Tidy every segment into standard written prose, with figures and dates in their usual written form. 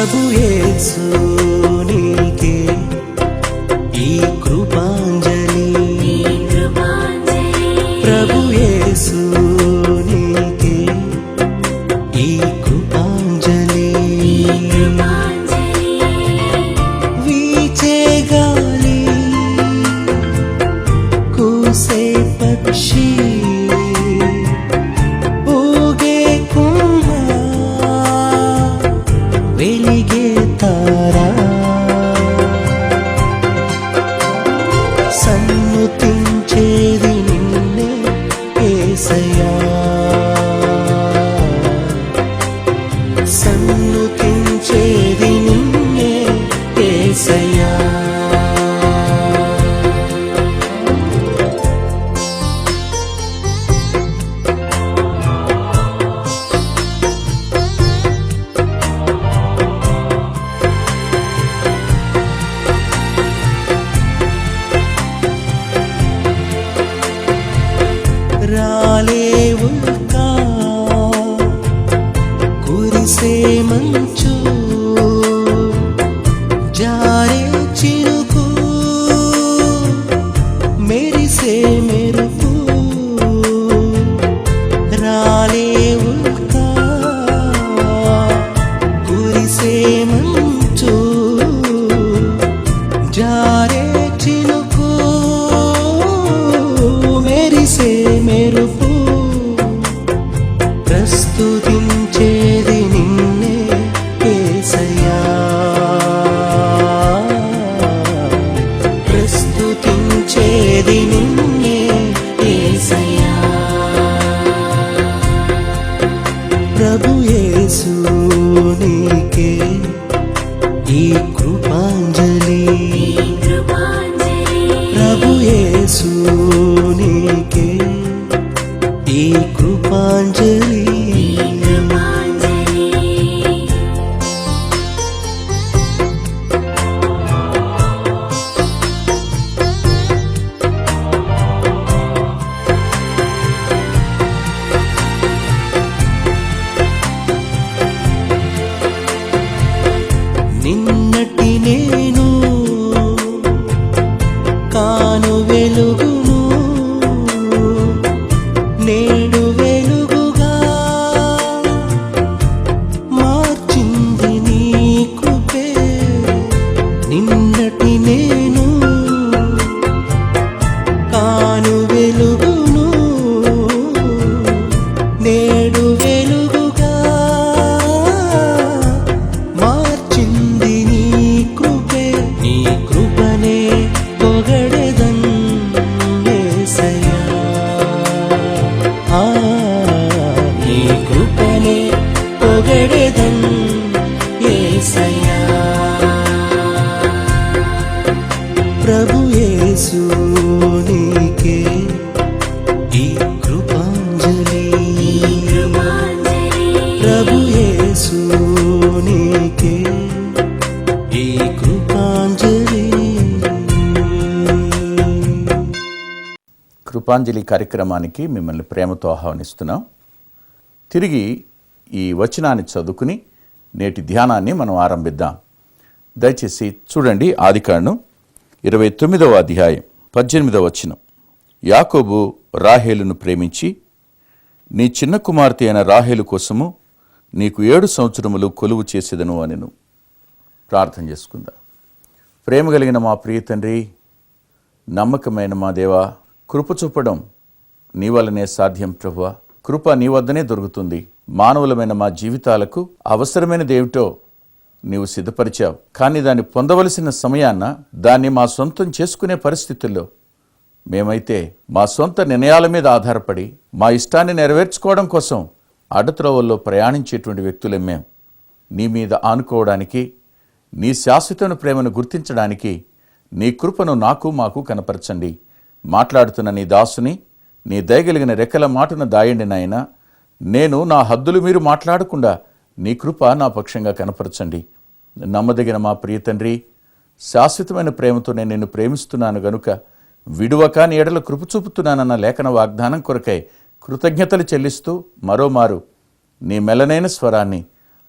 ప్రభు యేసు నీకే ఈ కృపాంజలి, ప్రభు యేసు నీకే ఈ కృపాంజలి. వీచే గాలి, కూసే పక్షి, వెలిగే తారా, సన్నుతించేది నిన్నే యేసయ్యా, సన్నుతించేది నిన్నే యేసయ్యా. రాలేవుల్కా కురిసే మంచు, జారే చిరుకు, మెరిసే మెరుపు. రాలేవుల్కా కురిసే మంచు, జారే చిరుకు, మెరిసే మెరుపు. ప్రస్తుతించేది నిన్నే యేసయ్యా, ప్రస్తుతించేది నిన్నే యేసయ్యా. ప్రభు యేసు నీకే ఈ కృపాంజలి, ప్రభు యేసు నీకే ఈ కృపాంజలి. నిన్నటి నేను కాను వెలుగును, నేడు వెలుగుగా మార్చింది నీ కృపే. నిన్నటి నేను కాను వెలుగును, నేడు వెలుగుగా మార్చింది నీ కృపే. నీ కృపనే పొగడెదన్ యేసయ్యా, నీ కృపనే పొగడెదన్ యేసయ్యా. ప్రభు యేసు నీకే ఈ కృపాంజలి, ప్రభు యేసు నీకే ఈ కృపాంజలి. కృపాంజలి కార్యక్రమానికి మిమ్మల్ని ప్రేమతో ఆహ్వానిస్తున్నాం. తిరిగి ఈ వచనాన్ని చదువుకుని నేటి ధ్యానాన్ని మనం ఆరంభిద్దాం. దయచేసి చూడండి, ఆదికాండం 29వ అధ్యాయం 18వ వచనం. యాకోబు రాహేలును ప్రేమించి, నీ చిన్న కుమార్తె అయిన రాహేలు కోసము నీకు 7 సంవత్సరములు కొలువు చేసేదను అనెను. ప్రార్థన చేసుకుందాం. ప్రేమ కలిగిన మా ప్రియ తండ్రి, నమ్మకమైన మా దేవా, కృప చూపడం నీ వల్లనే సాధ్యం ప్రభువా. కృప నీ వద్దనే దొరుకుతుంది. మానవులమైన మా జీవితాలకు అవసరమైనదేమిటో నీవు సిద్ధపరిచావు. కానీ దాన్ని పొందవలసిన సమయాన్న దాన్ని మా సొంతం చేసుకునే పరిస్థితుల్లో మేమైతే మా సొంత నిర్ణయాల మీద ఆధారపడి మా ఇష్టాన్ని నెరవేర్చుకోవడం కోసం అడ్డత్రోవల్లో ప్రయాణించేటువంటి వ్యక్తులే మేం. నీ మీద ఆనుకోవడానికి, నీ శాశ్వతమైన ప్రేమను గుర్తించడానికి నీ కృపను నాకు మాకు కనపరచండి. మాట్లాడుతున్న నీ దాసుని నీ దయగలిగిన రెక్కల మాటను దాయండి నాయన. నేను నా హద్దులు మీరు మాట్లాడకుండా నీ కృప నా పక్షంగా కనపరచండి. నమ్మదగిన మా ప్రియ తండ్రి, శాశ్వతమైన ప్రేమతో నేను నిన్ను ప్రేమిస్తున్నాను గనుక విడువక నీ ఎడల కృప చూపుతున్నానన్న లేఖన వాగ్దానం కొరకై కృతజ్ఞతలు చెల్లిస్తూ మరోమారు నీ మెల్లనైన స్వరాన్ని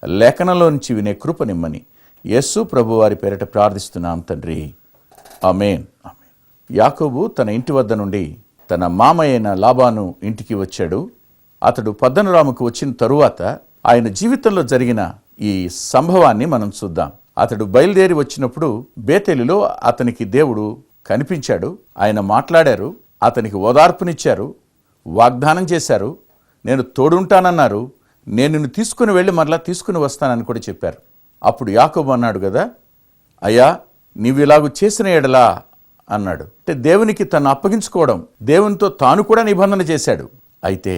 లేఖనంలో నుంచి వినే కృపనిమ్మని యేసు ప్రభు వారి పేరిట ప్రార్థిస్తున్నాం తండ్రి, ఆమేన్. యాకోబు తన ఇంటి వద్ద నుండి తన మామయ్యైన లాబాను ఇంటికి వచ్చాడు. అతడు పద్దనరాముకు వచ్చిన తరువాత ఆయన జీవితంలో జరిగిన ఈ సంభవాన్ని మనం చూద్దాం. అతడు బయలుదేరి వచ్చినప్పుడు బేతేలులో అతనికి దేవుడు కనిపించాడు. ఆయన మాట్లాడారు, అతనికి ఓదార్పునిచ్చారు, వాగ్దానం చేశారు, నేను తోడుంటానన్నారు, నేను నిన్ను తీసుకుని వెళ్ళి మరలా తీసుకుని వస్తానని కూడా చెప్పారు. అప్పుడు యాకోబు అన్నాడు కదా, అయ్యా నీవు ఇలాగూ చేసిన ఎడలా అన్నాడు. అంటే దేవునికి తను అప్పగించుకోవడం, దేవునితో తాను కూడా నిబంధన చేశాడు. అయితే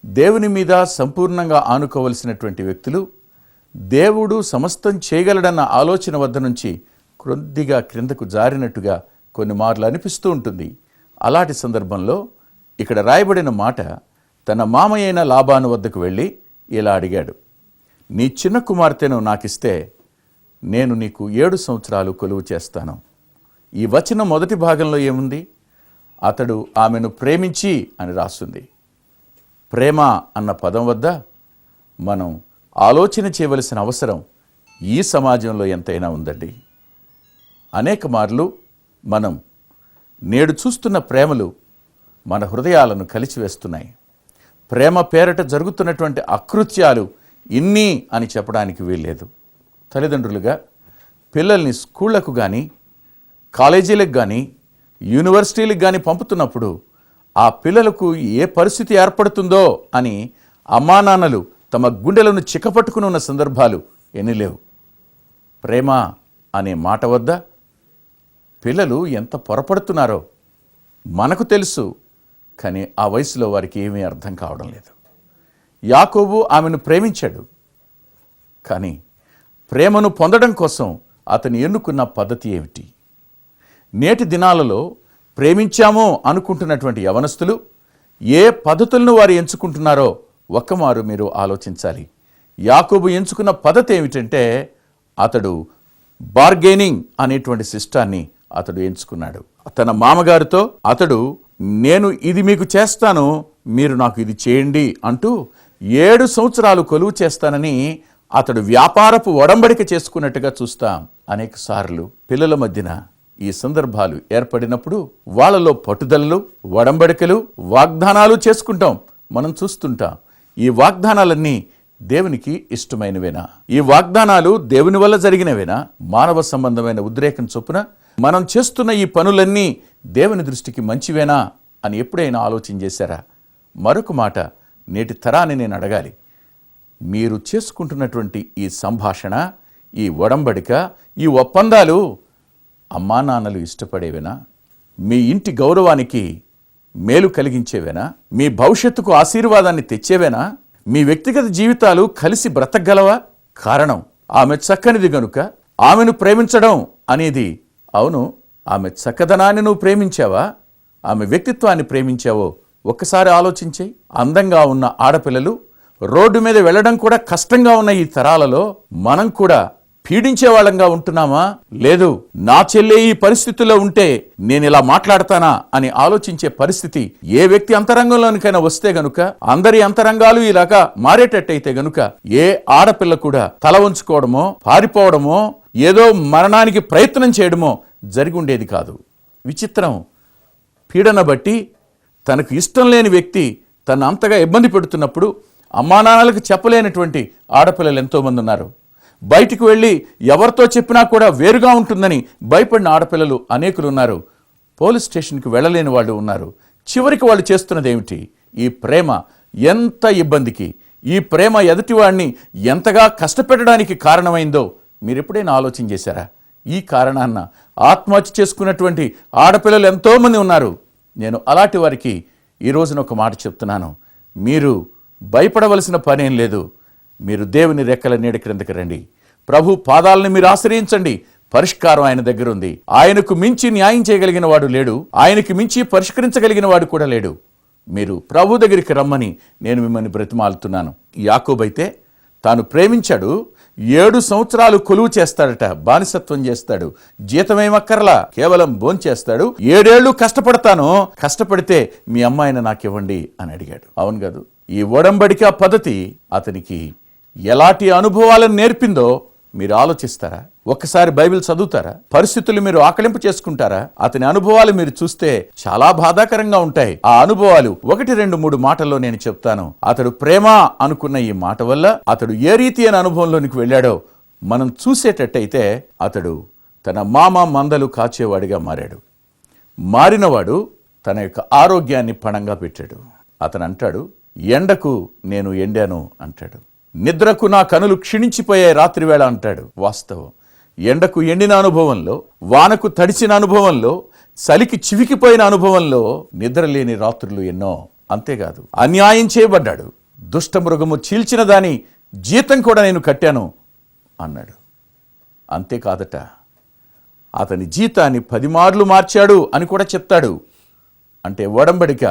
దేవుని మీద సంపూర్ణంగా ఆనుకోవలసినటువంటి వ్యక్తులు దేవుడు సమస్తం చేయగలడన్న ఆలోచన వద్ద నుంచి కొద్దిగా క్రిందకు జారినట్టుగా కొన్ని మార్లు అనిపిస్తూ ఉంటుంది. అలాంటి సందర్భంలో ఇక్కడ రాయబడిన మాట, తన మామయ్యైన లాబాను వద్దకు వెళ్ళి ఇలా అడిగాడు, నీ చిన్న కుమార్తెను నాకిస్తే నేను నీకు 7 సంవత్సరాలు కొలువు చేస్తాను. ఈ వచనం మొదటి భాగంలో ఏముంది? అతడు ఆమెను ప్రేమించి అని రాస్తుంది. ప్రేమ అన్న పదం వద్ద మనం ఆలోచన చేయవలసిన అవసరం ఈ సమాజంలో ఎంతైనా ఉందండి. అనేక మార్లు మనం నేడు చూస్తున్న ప్రేమలు మన హృదయాలను కలిచివేస్తున్నాయి. ప్రేమ పేరట జరుగుతున్నటువంటి అకృత్యాలు ఇన్ని అని చెప్పడానికి వీల్లేదు. తల్లిదండ్రులుగా పిల్లల్ని స్కూళ్లకు కానీ, కాలేజీలకు కానీ, యూనివర్సిటీలకు కానీ పంపుతున్నప్పుడు ఆ పిల్లలకు ఏ పరిస్థితి ఏర్పడుతుందో అని అమ్మానాన్నలు తమ గుండెలను చిక్కపట్టుకుని ఉన్న సందర్భాలు ఎన్ని లేవు. ప్రేమ అనే మాట వద్ద పిల్లలు ఎంత పొరపడుతున్నారో మనకు తెలుసు, కానీ ఆ వయసులో వారికి ఏమీ అర్థం కావడం లేదు. యాకోబు ఆమెను ప్రేమించాడు, కానీ ప్రేమను పొందడం కోసం అతను ఎన్నుకున్న పద్ధతి ఏమిటి? నేటి దినాలలో ప్రేమించామో అనుకుంటున్నటువంటి యవనస్తులు ఏ పద్ధతులను వారు ఎంచుకుంటున్నారో ఒక్కమారు మీరు ఆలోచించాలి. యాకోబు ఎంచుకున్న పద్ధతి ఏమిటంటే, అతడు బార్గెనింగ్ అనేటువంటి సిస్టాన్ని అతడు ఎంచుకున్నాడు. తన మామగారితో అతడు, నేను ఇది మీకు చేస్తాను, మీరు నాకు ఇది చేయండి అంటూ 7 సంవత్సరాలు కొలువు చేస్తానని అతడు వ్యాపారపు ఒడంబడిక చేసుకున్నట్టుగా చూస్తాం. అనేక సార్లు పిల్లల మధ్యన ఈ సందర్భాలు ఏర్పడినప్పుడు వాళ్ళలో పట్టుదలలు, ఒడంబడికలు, వాగ్దానాలు చేసుకుంటాం, మనం చూస్తుంటాం. ఈ వాగ్దానాలన్నీ దేవునికి ఇష్టమైనవేనా? ఈ వాగ్దానాలు దేవుని వల్ల జరిగినవేనా? మానవ సంబంధమైన ఉద్రేకం చొప్పున మనం చేస్తున్న ఈ పనులన్నీ దేవుని దృష్టికి మంచివేనా అని ఎప్పుడైనా ఆలోచన చేశారా? మరొక మాట నేటి తరాన్ని నేను అడగాలి, మీరు చేసుకుంటున్నటువంటి ఈ సంభాషణ, ఈ ఒడంబడిక, ఈ ఒప్పందాలు అమ్మా నాన్నలు ఇష్టపడేవేనా? మీ ఇంటి గౌరవానికి మేలు కలిగించేవేనా? మీ భవిష్యత్తుకు ఆశీర్వాదాన్ని తెచ్చేవేనా? మీ వ్యక్తిగత జీవితాలు కలిసి బ్రతకగలవా? కారణం ఆమె చక్కనిది గనుక ఆమెను ప్రేమించడం అనేది. అవును, ఆమె చక్కదనాన్ని నువ్వు ప్రేమించావా? ఆమె వ్యక్తిత్వాన్ని ప్రేమించావో ఒక్కసారి ఆలోచించే. అందంగా ఉన్న ఆడపిల్లలు రోడ్డు మీద వెళ్ళడం కూడా కష్టంగా ఉన్న ఈ తరాలలో మనం కూడా పీడించే వాళ్ళంగా ఉంటున్నామా? లేదు, నా చెల్లె ఈ పరిస్థితుల్లో ఉంటే నేను ఇలా మాట్లాడతానా అని ఆలోచించే పరిస్థితి ఏ వ్యక్తి అంతరంగంలోనికైనా వస్తే గనుక, అందరి అంతరంగాలు ఇలాగా మారేటట్టయితే గనుక ఏ ఆడపిల్ల కూడా తల ఉంచుకోవడమో, పారిపోవడమో, ఏదో మరణానికి ప్రయత్నం చేయడమో జరిగి ఉండేది కాదు. విచిత్రం, పీడన బట్టి తనకు ఇష్టం లేని వ్యక్తి తను అంతగా ఇబ్బంది పెడుతున్నప్పుడు అమ్మానాన్నలకు చెప్పలేనటువంటి ఆడపిల్లలు ఎంతోమంది ఉన్నారు. బయటికి వెళ్ళి ఎవరితో చెప్పినా కూడా వేరుగా ఉంటుందని భయపడిన ఆడపిల్లలు అనేకులు ఉన్నారు. పోలీస్ స్టేషన్కి వెళ్ళలేని వాళ్ళు ఉన్నారు. చివరికి వాళ్ళు చేస్తున్నది ఏమిటి? ఈ ప్రేమ ఎంత ఇబ్బందికి, ఈ ప్రేమ ఎదుటివాడిని ఎంతగా కష్టపెట్టడానికి కారణమైందో మీరు ఎప్పుడైనా ఆలోచన చేశారా? ఈ కారణాన్న ఆత్మహత్య చేసుకున్నటువంటి ఆడపిల్లలు ఎంతోమంది ఉన్నారు. నేను అలాంటి వారికి ఈ రోజున ఒక మాట చెప్తున్నాను, మీరు భయపడవలసిన పనేం లేదు. మీరు దేవుని రెక్కల నీడ క్రిందకి రండి, ప్రభు పాదాలను మీరు ఆశ్రయించండి. పరిష్కారం ఆయన దగ్గర ఉంది. ఆయనకు మించి న్యాయం చేయగలిగిన వాడు లేడు, ఆయనకి మించి పరిష్కరించగలిగిన వాడు కూడా లేడు. మీరు ప్రభు దగ్గరికి రమ్మని నేను మిమ్మల్ని బ్రతిమాలుతున్నాను. యాకోబు అయితే తాను ప్రేమించాడు, 7 సంవత్సరాలు కొలువు చేస్తాడట, బానిసత్వం చేస్తాడు, జీతమేమక్కర్లా, కేవలం భోంచేస్తాడు. 7 ఏళ్ళు కష్టపడతాను, కష్టపడితే మీ అమ్మాయిని నాకివ్వండి అని అడిగాడు. అవును కాదు? ఈ ఒడంబడిక పద్ధతి అతనికి ఎలాంటి అనుభవాలను నేర్పిందో మీరు ఆలోచిస్తారా? ఒక్కసారి బైబిల్ చదువుతారా? పరిస్థితులు మీరు ఆకలింపు చేసుకుంటారా? అతని అనుభవాలు మీరు చూస్తే చాలా బాధాకరంగా ఉంటాయి. ఆ అనుభవాలు 1, 2, 3 మాటల్లో నేను చెప్తాను. అతడు ప్రేమ అనుకున్న ఈ మాట వల్ల అతడు ఏ రీతి అయిన అనుభవంలోనికి వెళ్ళాడో మనం చూసేటట్టయితే అతడు తన మందలు కాచేవాడిగా మారాడు. మారినవాడు తన యొక్క ఆరోగ్యాన్ని పణంగా పెట్టాడు. అతను అంటాడు, ఎండకు నేను ఎండాను అంటాడు. నిద్రకు నా కనులు క్షీణించిపోయే రాత్రివేళ అంటాడు. వాస్తవం. ఎండకు ఎండిన అనుభవంలో, వానకు తడిసిన అనుభవంలో, చలికి చివికిపోయిన అనుభవంలో నిద్రలేని రాత్రులు ఎన్నో. అంతేకాదు, అన్యాయం చేయబడ్డాడు. దుష్టమృగము చీల్చిన దాని జీతం కూడా నేను కట్టాను అన్నాడు. అంతేకాదట, అతని జీతాన్ని 10 మార్లు మార్చాడు అని కూడా చెప్తాడు. అంటే ఒడంబడిక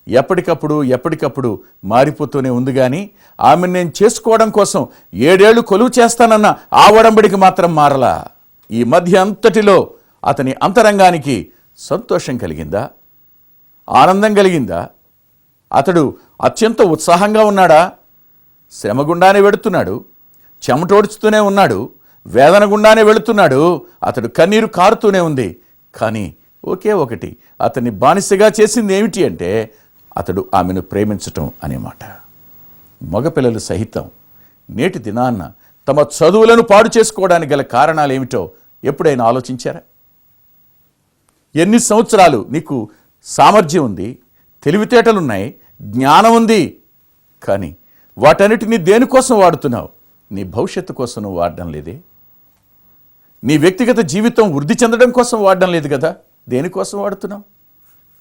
ఎప్పటికప్పుడు మారిపోతూనే ఉంది. కానీ ఆమెను నేను చేసుకోవడం కోసం 7 ఏళ్లు కొలువు చేస్తానన్న ఆ ఒడంబడిక మాత్రం మారలా. ఈ మధ్య అంతటిలో అతని అంతరంగానికి సంతోషం కలిగిందా? ఆనందం కలిగిందా? అతడు అత్యంత ఉత్సాహంగా ఉన్నాడా? శ్రమ గుండానే వెడుతున్నాడు, చెమటోడుచుతూనే ఉన్నాడు, వేదన గుండానే వెళుతున్నాడు, అతడు కన్నీరు కారుతూనే ఉంది. కానీ ఒకే ఒకటి అతన్ని బానిసగా చేసింది ఏమిటి అంటే అతడు ఆమెను ప్రేమించటం అనే మాట. మగపిల్లలు సహితం నేటి దినాన్న తమ చదువులను పాడు చేసుకోవడానికి గల కారణాలు ఏమిటో ఎప్పుడైనా ఆలోచించారా? ఎన్ని సంవత్సరాలు నీకు సామర్థ్యం ఉంది, తెలివితేటలున్నాయి, జ్ఞానం ఉంది, కానీ వాటన్నిటినీ దేనికోసం వాడుతున్నావు? నీ భవిష్యత్తు కోసం నువ్వు వాడడం లేదే. నీ వ్యక్తిగత జీవితం వృద్ధి చెందడం కోసం వాడడం లేదు కదా. దేనికోసం వాడుతున్నావు?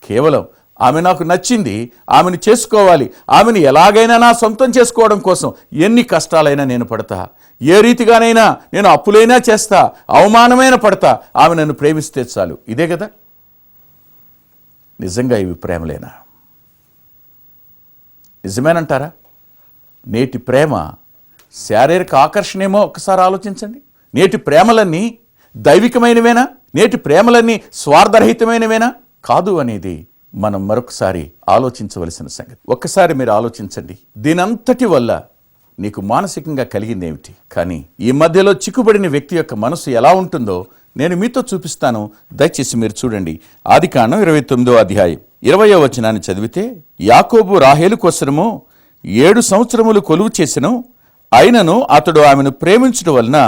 కేవలం ఆమె నాకు నచ్చింది, ఆమెను చేసుకోవాలి, ఆమెను ఎలాగైనా నా సొంతం చేసుకోవడం కోసం ఎన్ని కష్టాలైనా నేను పడతా, ఏ రీతిగానైనా నేను అప్పులైనా చేస్తా, అవమానమైన పడతా, ఆమె నన్ను ప్రేమిస్తే చాలు. ఇదే కదా. నిజంగా ఇవి ప్రేమలేనా? నిజమేనంటారా? నేటి ప్రేమ శారీరక ఆకర్షణేమో ఒక్కసారి ఆలోచించండి. నేటి ప్రేమలన్నీ దైవికమైనవేనా? నేటి ప్రేమలన్నీ స్వార్థరహితమైనవేనా? కాదు అనేది మనం మరొకసారి ఆలోచించవలసిన సంగతి. ఒక్కసారి మీరు ఆలోచించండి, దీనంతటి వల్ల నీకు మానసికంగా కలిగిందేమిటి? కానీ ఈ మధ్యలో చిక్కుబడిన వ్యక్తి యొక్క మనసు ఎలా ఉంటుందో నేను మీతో చూపిస్తాను. దయచేసి మీరు చూడండి. ఆదికాండం 29వ అధ్యాయం 20వ వచనాన్ని చదివితే, యాకోబు రాహేలు కోసరము 7 సంవత్సరములు కొలువు చేసెను, అయినను అతడు ఆమెను ప్రేమించడం వలన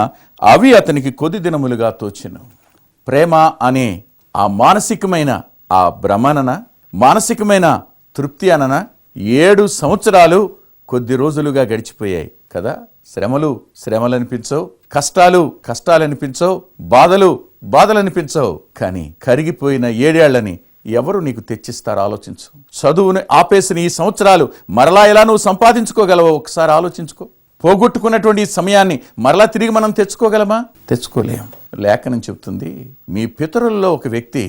అవి అతనికి కొద్ది దినములుగా తోచెను. ప్రేమ అనే ఆ మానసికమైన ఆ భ్రమణన, మానసికమైన తృప్తి అనన 7 సంవత్సరాలు కొద్ది రోజులుగా గడిచిపోయాయి కదా. శ్రమలు అనిపించవు, కష్టాలు అనిపించవు, బాధలు అనిపించవు. కానీ కరిగిపోయిన 7 ఏళ్లని ఎవరు నీకు తెచ్చిస్తారో ఆలోచించు. చదువుని ఆపేసిన ఈ సంవత్సరాలు మరలా ఎలా నువ్వు సంపాదించుకోగలవో ఒకసారి ఆలోచించుకో. పోగొట్టుకున్నటువంటి ఈ సమయాన్ని మరలా తిరిగి మనం తెచ్చుకోగలమా? తెచ్చుకోలేం. లేఖనం చెప్తుంది, మీ పితరుల్లో ఒక వ్యక్తి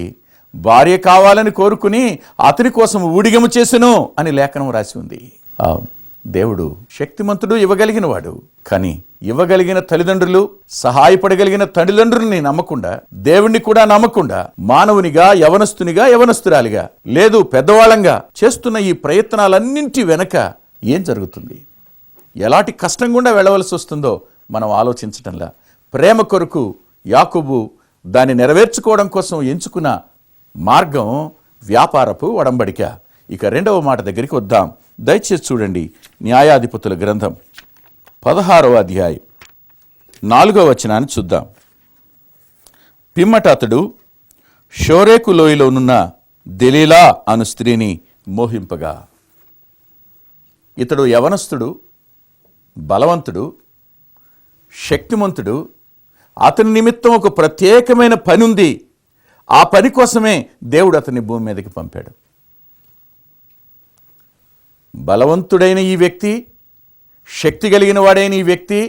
భార్య కావాలని కోరుకుని అతని కోసం ఊడిగము చేసెను అని లేఖనం రాసి ఉంది. దేవుడు శక్తిమంతుడు, ఇవ్వగలిగిన వాడు. కానీ ఇవ్వగలిగిన తల్లిదండ్రులు, సహాయపడగలిగిన తల్లిదండ్రుల్ని నమ్మకుండా, దేవుణ్ణి కూడా నమ్మకుండా, మానవునిగా, యవనస్తురాలిగా, లేదు పెద్దవాళ్ళంగా చేస్తున్న ఈ ప్రయత్నాలన్నింటి వెనక ఏం జరుగుతుంది? ఎలాంటి కష్టం గుండా వెళ్ళవలసి వస్తుందో మనం ఆలోచించటంలా. ప్రేమ కొరకు యాకోబు దాన్ని నెరవేర్చుకోవడం కోసం ఎంచుకున్న మార్గం వ్యాపారపు ఒడంబడిక. ఇక 2వ మాట దగ్గరికి వద్దాం. దయచేసి చూడండి. న్యాయాధిపతుల గ్రంథం 16వ అధ్యాయం 4వ వచనాన్ని చూద్దాం. పిమ్మట అతడు షోరేకు లోయలోనున్న దెలీలా అను స్త్రీని మోహింపగా. ఇతడు యవనస్తుడు, బలవంతుడు, శక్తిమంతుడు. అతని నిమిత్తం ఒక ప్రత్యేకమైన పని ఉంది. ఆ పని కోసమే దేవుడు అతన్ని భూమి మీదకి పంపాడు. బలవంతుడైన ఈ వ్యక్తి, శక్తి కలిగిన వాడైన ఈ వ్యక్తి,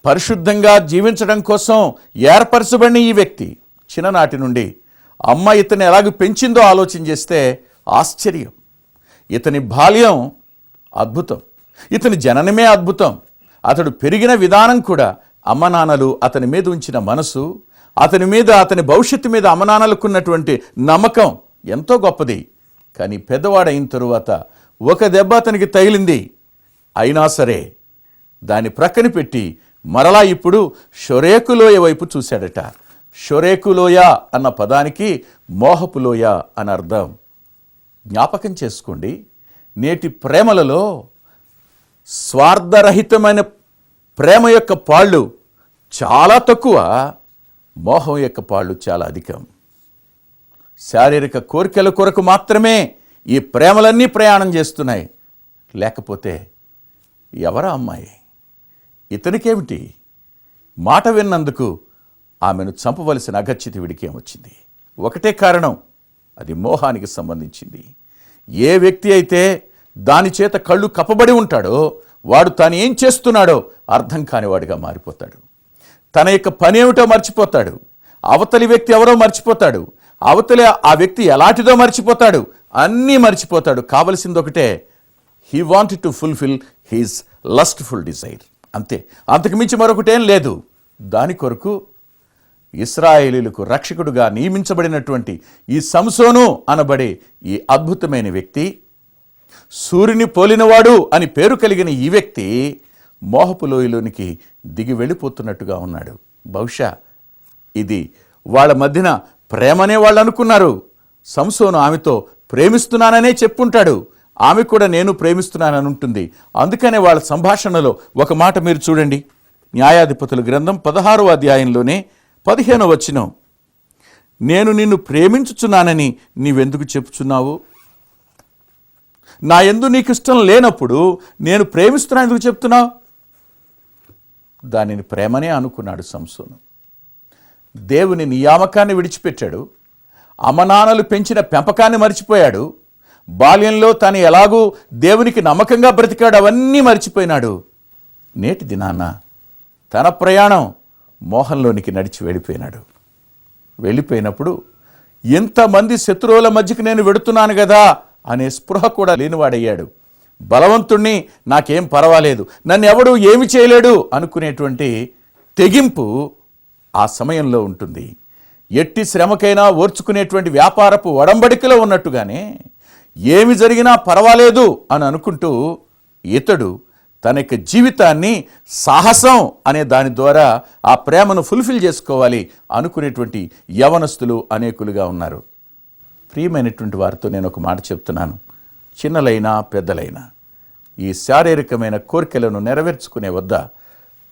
పరిశుద్ధంగా జీవించడం కోసం ఏర్పరచబడిన ఈ వ్యక్తి చిన్ననాటి నుండి అమ్మ ఇతన్ని ఎలాగ పెంచిందో ఆలోచన చేస్తే ఆశ్చర్యం. ఇతని బాల్యం అద్భుతం, ఇతని జననమే అద్భుతం. అతడు పెరిగిన విధానం కూడా, అమ్మ నాన్నలు అతని మీద ఉంచిన మనసు, అతని మీద, అతని భవిష్యత్తు మీద అమ్మ నాన్నలకున్నటువంటి నమ్మకం ఎంతో గొప్పది. కానీ పెద్దవాడైన తరువాత ఒక దెబ్బ అతనికి తగిలింది. అయినా సరే దాన్ని ప్రక్కన పెట్టి మరలా ఇప్పుడు షొరేకులోయ వైపు చూశాడట. షొరేకులోయ అన్న పదానికి మోహపులోయ అని అర్థం. జ్ఞాపకం చేసుకోండి, నేటి ప్రేమలలో స్వార్థరహితమైన ప్రేమ యొక్క పాళ్ళు చాలా తక్కువ, మోహం యొక్క పాళ్ళు చాలా అధికం. శారీరక కోరికల కొరకు మాత్రమే ఈ ప్రేమలన్నీ ప్రయాణం చేస్తున్నాయి. లేకపోతే ఎవరా అమ్మాయి, ఇతనికేమిటి, మాట విన్నందుకు ఆమెను చంపవలసిన అగత్యత వీడికేమొచ్చింది? ఒకటే కారణం, అది మోహానికి సంబంధించింది. ఏ వ్యక్తి అయితే దాని చేత కళ్ళు కప్పబడి ఉంటాడో వాడు తాను ఏం చేస్తున్నాడో అర్థం కానివాడిగా మారిపోతాడు. తన యొక్క పని ఏమిటో మర్చిపోతాడు, అవతలి వ్యక్తి ఎవరో మర్చిపోతాడు, అవతలి ఆ వ్యక్తి ఎలాంటిదో మర్చిపోతాడు, అన్నీ మర్చిపోతాడు. కావలసింది ఒకటే, he wanted to fulfil his lustful desire, అంతే, అంతకుమించి మరొకటేం లేదు. దాని కొరకు ఇశ్రాయేలీయులకు రక్షకుడుగా నియమించబడినటువంటి ఈ సంసోను అనబడే ఈ అద్భుతమైన వ్యక్తి, సూర్యుని పోలినవాడు అని పేరు కలిగిన ఈ వ్యక్తి మోహపు లోయలోనికి దిగి వెళ్ళిపోతున్నట్టుగా ఉన్నాడు. బహుశా ఇది వాళ్ళ మధ్యన ప్రేమనే వాళ్ళు అనుకున్నారు. సంసోను ఆమెతో ప్రేమిస్తున్నాననే చెప్పుంటాడు, ఆమె కూడా నేను ప్రేమిస్తున్నానని ఉంటుంది. అందుకనే వాళ్ళ సంభాషణలో ఒక మాట మీరు చూడండి. న్యాయాధిపతుల గ్రంథం 16వ అధ్యాయంలోనే 15వ వచనం, నేను నిన్ను ప్రేమించుచున్నానని నీవెందుకు చెప్పుచున్నావు? నా యందు నీకు ఇష్టం లేనప్పుడు నేను ప్రేమిస్తున్నా ఎందుకు చెప్తున్నావు? దానిని ప్రేమనే అనుకున్నాడు సంసోను. దేవుని నియామకాన్ని విడిచిపెట్టాడు, అమ్మనాన్నలు పెంచిన పెంపకాన్ని మర్చిపోయాడు, బాల్యంలో తను ఎలాగూ దేవునికి నమ్మకంగా బ్రతికాడు అవన్నీ మర్చిపోయినాడు. నేటి దినాన తన ప్రయాణం మోహంలోనికి నడిచి వెళ్ళిపోయినప్పుడు ఎంతమంది శత్రువుల మధ్యకి నేను వెడుతున్నాను కదా అనే స్పృహ కూడా లేనివాడయ్యాడు. బలవంతుణ్ణి, నాకేం పర్వాలేదు, నన్ను ఎవడూ ఏమి చేయలేడు అనుకునేటువంటి తెగింపు ఆ సమయంలో ఉంటుంది. ఎట్టి శ్రమకైనా ఓర్చుకునేటువంటి వ్యాపారపు ఒడంబడికలో ఉన్నట్టుగానే ఏమి జరిగినా పర్వాలేదు అని అనుకుంటూ ఇతడు తన యొక్క జీవితాన్ని సాహసం అనే దాని ద్వారా ఆ ప్రేమను ఫుల్ఫిల్ చేసుకోవాలి అనుకునేటువంటి యవనస్తులు అనేకులుగా ఉన్నారు. ప్రియమైనటువంటి వారితో నేను ఒక మాట చెప్తున్నాను, చిన్నలైనా పెద్దలైనా ఈ శారీరకమైన కోరికలను నెరవేర్చుకునే వద్ద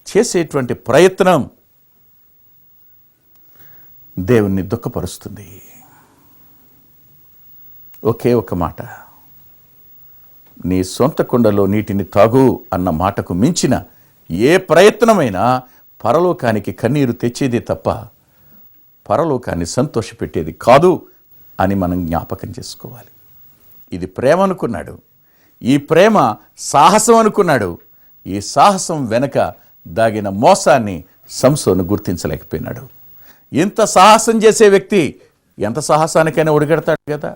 చేసేటువంటి ప్రయత్నం దేవుణ్ణి దుఃఖపరుస్తుంది. ఒకే ఒక మాట, నీ సొంత కుండలో నీటిని తాగు అన్న మాటకు మించిన ఏ ప్రయత్నమైనా పరలోకానికి కన్నీరు తెచ్చేదే తప్ప పరలోకాన్ని సంతోషపెట్టేది కాదు అని మనం జ్ఞాపకం చేసుకోవాలి. ఇది ప్రేమ అనుకున్నాడు, ఈ ప్రేమ సాహసం అనుకున్నాడు. ఈ సాహసం వెనక దాగిన మోసాన్ని సంసోను గుర్తించలేకపోయినాడు. ఇంత సాహసం చేసే వ్యక్తి ఎంత సాహసానికైనా ఒడిగడతాడు కదా.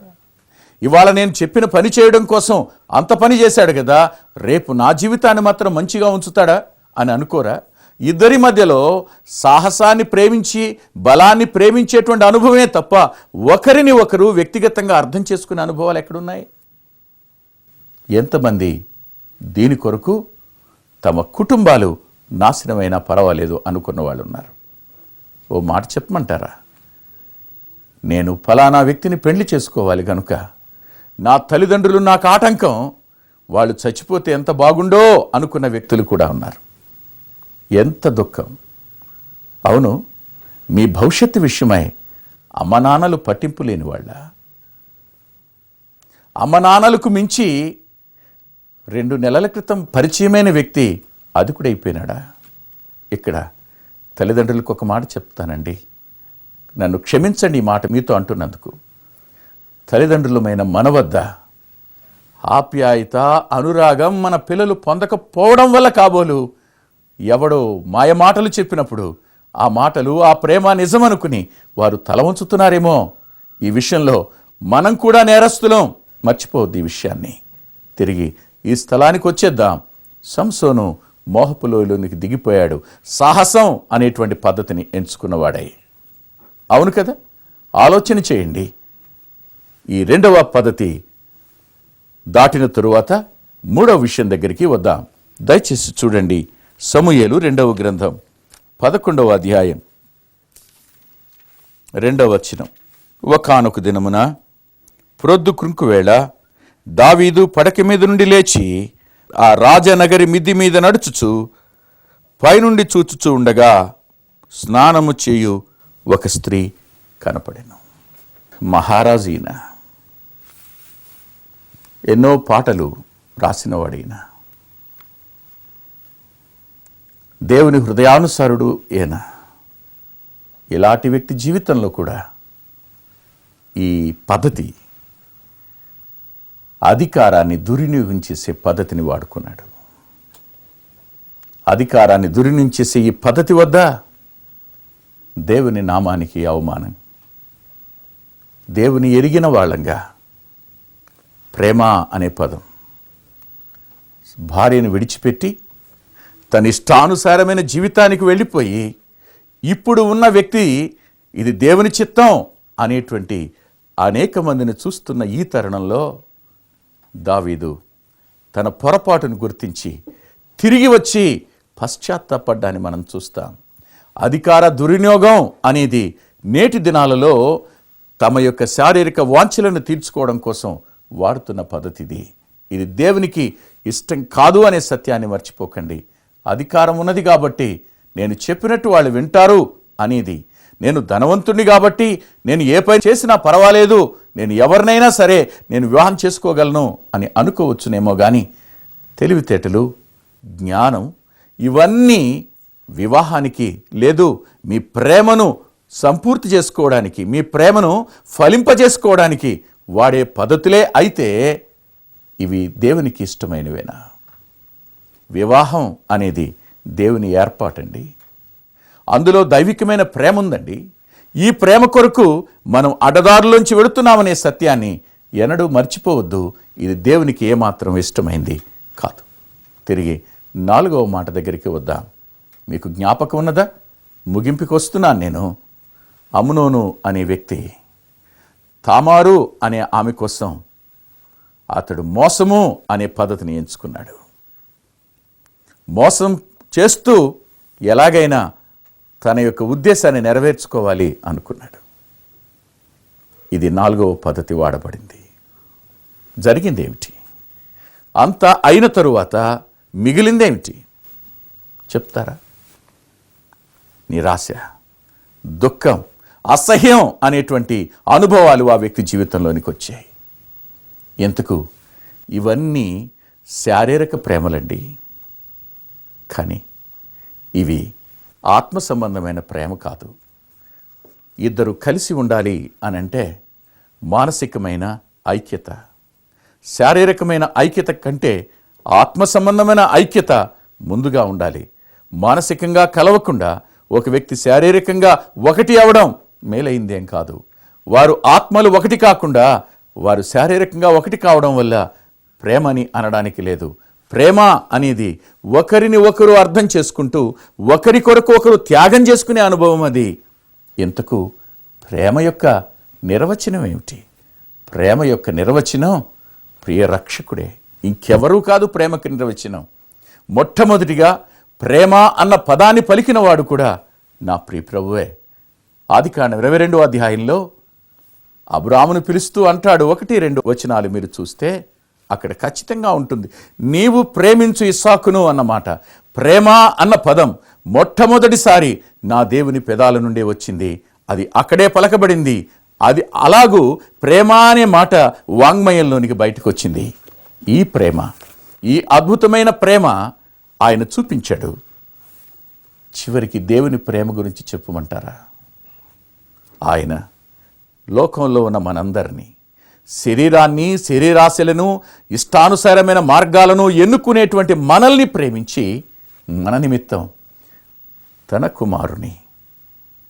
ఇవాళ నేను చెప్పిన పని చేయడం కోసం అంత పని చేశాడు కదా, రేపు నా జీవితాన్ని మాత్రం మంచిగా ఉంచుతాడా అని అనుకోరా? ఇద్దరి మధ్యలో సాహసాన్ని ప్రేమించి బలాన్ని ప్రేమించేటువంటి అనుభవమే తప్ప ఒకరిని ఒకరు వ్యక్తిగతంగా అర్థం చేసుకునే అనుభవాలు ఎక్కడున్నాయి? ఎంతమంది దీని కొరకు తమ కుటుంబాలు నాశనమైనా పర్వాలేదు అనుకున్న వాళ్ళు ఉన్నారు. ఓ మాట చెప్పమంటారా? నేను ఫలానా వ్యక్తిని పెళ్లి చేసుకోవాలి కనుక నా తల్లిదండ్రులు నాకు ఆటంకం, వాళ్ళు చచ్చిపోతే ఎంత బాగుండో అనుకున్న వ్యక్తులు కూడా ఉన్నారు. ఎంత దుఃఖం! అవును, మీ భవిష్యత్తు విషయమై అమ్మనాన్నలు పట్టింపు లేని వాళ్ళ? అమ్మనాన్నలకు మించి 2 నెలల క్రితం పరిచయమైన వ్యక్తి అదుకుడైపోయినాడా? ఇక్కడ తల్లిదండ్రులకు ఒక మాట చెప్తానండి, నన్ను క్షమించండి ఈ మాట మీతో అంటున్నందుకు. తల్లిదండ్రులమైన మన వద్ద ఆప్యాయత, అనురాగం మన పిల్లలు పొందకపోవడం వల్ల కాబోలు ఎవడో మాయ మాటలు చెప్పినప్పుడు ఆ మాటలు, ఆ ప్రేమ నిజమనుకుని వారు తల వంచుతున్నారేమో. ఈ విషయంలో మనం కూడా నేరస్తులం, మర్చిపోవద్దు ఈ విషయాన్ని. తిరిగి ఈ స్థలానికి వచ్చేద్దాం. సంసోను మోహపు లోయలోనికి దిగిపోయాడు, సాహసం అనేటువంటి పద్ధతిని ఎంచుకున్నవాడై. అవును కదా, ఆలోచన చేయండి. ఈ 2వ పద్ధతి దాటిన తరువాత 3వ విషయం దగ్గరికి వద్దాం. దయచేసి చూడండి సమూయేలు 2వ గ్రంథం 11వ అధ్యాయం 2వ వచనం. ఒకానొక దినమున ప్రొద్దు కృంకువేళ దావీదు పడక మీద నుండి లేచి ఆ రాజనగరి మిద్ది మీద నడుచుచు పైనుండి చూచుచూ ఉండగా స్నానము చేయు ఒక స్త్రీ కనపడెను. మహారాజు ఈయన, ఎన్నో పాటలు రాసినవాడైన, దేవుని హృదయానుసారుడు ఈయన. ఇలాంటి వ్యక్తి జీవితంలో కూడా ఈ పద్ధతి, అధికారాన్ని దుర్వినియోగం చేసే పద్ధతిని వాడుకున్నాడు. అధికారాన్ని దుర్వినియోగం చేసే ఈ పద్ధతి వద్ద దేవుని నామానికి అవమానం. దేవుని ఎరిగిన వాళ్ళంగా ప్రేమ అనే పదం భార్యను విడిచిపెట్టి తన ఇష్టానుసారమైన జీవితానికి వెళ్ళిపోయి ఇప్పుడు ఉన్న వ్యక్తి ఇది దేవుని చిత్తం అనేటువంటి అనేక మందిని చూస్తున్న ఈ తరుణంలో దావీదు తన పొరపాటును గుర్తించి తిరిగి వచ్చి పశ్చాత్తాపడ్డాన్ని మనం చూస్తాం. అధికార దుర్వినియోగం అనేది నేటి దినాలలో తమ యొక్క శారీరక వాంఛలను తీర్చుకోవడం కోసం వాడుతున్న పద్ధతి ఇది దేవునికి ఇష్టం కాదు అనే సత్యాన్ని మర్చిపోకండి. అధికారం ఉన్నది కాబట్టి నేను చెప్పినట్టు వాళ్ళు వింటారు అనేది, నేను ధనవంతుణ్ణి కాబట్టి నేను ఏ పని చేసినా పర్వాలేదు, నేను ఎవరినైనా సరే నేను వివాహం చేసుకోగలను అని అనుకోవచ్చునేమో కానీ తెలివితేటలు, జ్ఞానం ఇవన్నీ వివాహానికి లేదు, మీ ప్రేమను సంపూర్తి చేసుకోవడానికి, మీ ప్రేమను ఫలింపజేసుకోవడానికి వాడే పద్ధతులే అయితే ఇవి దేవునికి ఇష్టమైనవేనా? వివాహం అనేది దేవుని ఏర్పాటండి. అందులో దైవికమైన ప్రేమ ఉందండి. ఈ ప్రేమ కొరకు మనం అడ్డదారులోంచి వెళుతున్నామనే సత్యాన్ని ఎన్నడూ మర్చిపోవద్దు. ఇది దేవునికి ఏమాత్రం ఇష్టమైంది కాదు. తిరిగి 4వ మాట దగ్గరికి వద్దాం. మీకు జ్ఞాపకం ఉన్నదా? ముగింపుకి వస్తున్నాను నేను. అమ్నోను అనే వ్యక్తి తామారు అనే ఆమె కోసం అతడు మోసము అనే పద్ధతిని ఎంచుకున్నాడు. మోసం చేస్తూ ఎలాగైనా తన యొక్క ఉద్దేశాన్ని నెరవేర్చుకోవాలి అనుకున్నాడు. ఇది 4వ పద్ధతి వాడబడింది. జరిగిందేమిటి? అంతా అయిన తరువాత మిగిలిందేమిటి చెప్తారా? నిరాశ, దుఃఖం, అసహ్యం అనేటువంటి అనుభవాలు ఆ వ్యక్తి జీవితంలోనికి వచ్చాయి. ఎందుకు? ఇవన్నీ శారీరక ప్రేమలండి. కానీ ఇవి ఆత్మ సంబంధమైన ప్రేమ కాదు. ఇద్దరు కలిసి ఉండాలి అని అంటే మానసికమైన ఐక్యత, శారీరకమైన ఐక్యత కంటే ఆత్మ సంబంధమైన ఐక్యత ముందుగా ఉండాలి. మానసికంగా కలవకుండా ఒక వ్యక్తి శారీరకంగా ఒకటి అవడం మేలైందేం కాదు. వారు ఆత్మలు ఒకటి కాకుండా వారు శారీరకంగా ఒకటి కావడం వల్ల ప్రేమని అనడానికి లేదు. ప్రేమ అనేది ఒకరిని ఒకరు అర్థం చేసుకుంటూ ఒకరి కొరకు ఒకరు త్యాగం చేసుకునే అనుభవం అది. ఇంతకు ప్రేమ యొక్క నిర్వచనం ఏమిటి? ప్రేమ యొక్క నిర్వచనం ప్రియ రక్షకుడే, ఇంకెవరూ కాదు. ప్రేమకు నిర్వచనం మొట్టమొదటిగా ప్రేమ అన్న పదాన్ని పలికిన వాడు కూడా నా ప్రియ ప్రభువే. ఆదికాండం 22వ అధ్యాయంలో అబ్రామును పిలుస్తూ అంటాడు. 1-2 వచనాలు మీరు చూస్తే అక్కడ ఖచ్చితంగా ఉంటుంది. నీవు ప్రేమించు ఇస్సాకును అన్నమాట. ప్రేమ అన్న పదం మొట్టమొదటిసారి నా దేవుని పెదాల నుండే వచ్చింది. అది అక్కడే పలకబడింది. అది అలాగూ ప్రేమ అనే మాట వాంగ్మయంలోనికి బయటకు వచ్చింది. ఈ ప్రేమ, ఈ అద్భుతమైన ప్రేమ ఆయన చూపించాడు. చివరికి దేవుని ప్రేమ గురించి చెప్పమంటారా? ఆయన లోకంలో ఉన్న మనందరినీ, శరీరాన్ని, శరీరాశలను, ఇష్టానుసారమైన మార్గాలను ఎన్నుకునేటువంటి మనల్ని ప్రేమించి మన నిమిత్తం తన కుమారుని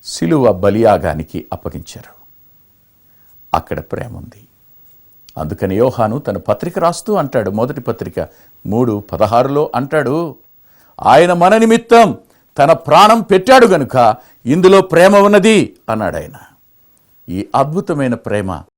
సిలువ బలియాగానికి అప్పగించారు. అక్కడ ప్రేమ ఉంది. అందుకని యోహాను తన పత్రిక రాస్తూ అంటాడు, మొదటి పత్రిక 3:16లో అంటాడు, ఆయన మన నిమిత్తం తన ప్రాణం పెట్టాడు గనుక ఇందులో ప్రేమ ఉన్నది అన్నాడు ఆయన. ఈ అద్భుతమైన ప్రేమ